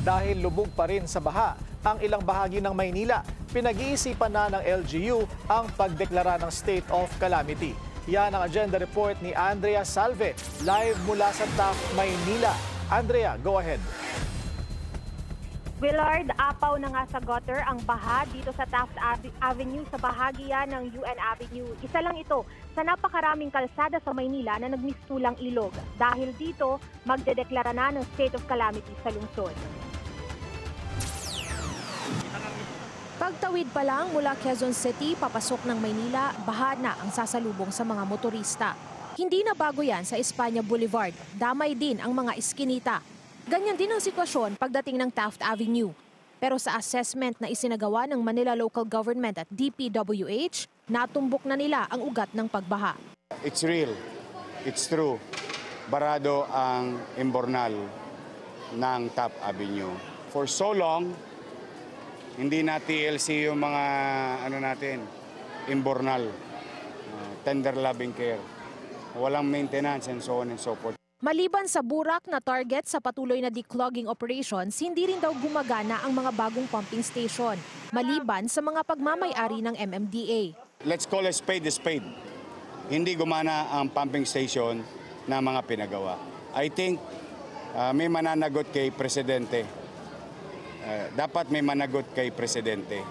dahil lubog pa rin sa baha ang ilang bahagi ng Maynila. Pinag-iisipan na ng LGU ang pagdeklara ng state of calamity. Yan ang agenda report ni Andrea Salve, live mula sa Taft, Maynila. Andrea, go ahead. Willard, apaw na nga sa gutter ang baha dito sa Taft Avenue sa bahagi yan ng UN Avenue. Isa lang ito sa napakaraming kalsada sa Maynila na nagmistulang ilog. Dahil dito, magdedeklara na ng state of calamity sa lungsod. Pagtawid pa lang mula Quezon City papasok ng Maynila, baha na ang sasalubong sa mga motorista. Hindi na bago yan sa Espanya Boulevard. Damay din ang mga iskinita. Ganyan din ang sitwasyon pagdating ng Taft Avenue. Pero sa assessment na isinagawa ng Manila Local Government at DPWH, natumbok na nila ang ugat ng pagbaha. It's real. It's true. Barado ang imbornal ng Taft Avenue. For so long, hindi na TLC yung mga imbornal, tender loving care. Walang maintenance and so on and so forth. Maliban sa burak na target sa patuloy na declogging operations, hindi rin daw gumagana ang mga bagong pumping station, maliban sa mga pagmamay-ari ng MMDA. Let's call a spade a spade. Hindi gumana ang pumping station na mga pinagawa. I think may mananagot kay Presidente. Dapat may managot kay Presidente.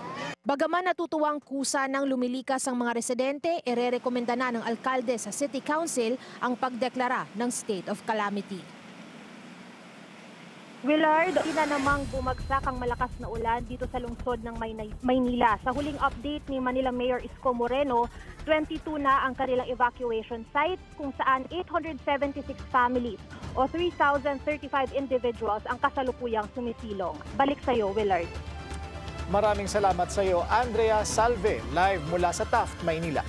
Bagaman natutuwang kusa ng lumilikas ang mga residente, irerekomenda na ng alkalde sa City Council ang pagdeklara ng state of calamity. Willard, ina namang bumagsak ang malakas na ulan dito sa lungsod ng Maynila. Sa huling update ni Manila Mayor Isko Moreno, 22 na ang kanilang evacuation site kung saan 876 families o 3,035 individuals ang kasalukuyang sumisilong. Balik sa iyo, Willard. Maraming salamat sa iyo, Andrea Salve, live mula sa Taft, Maynila.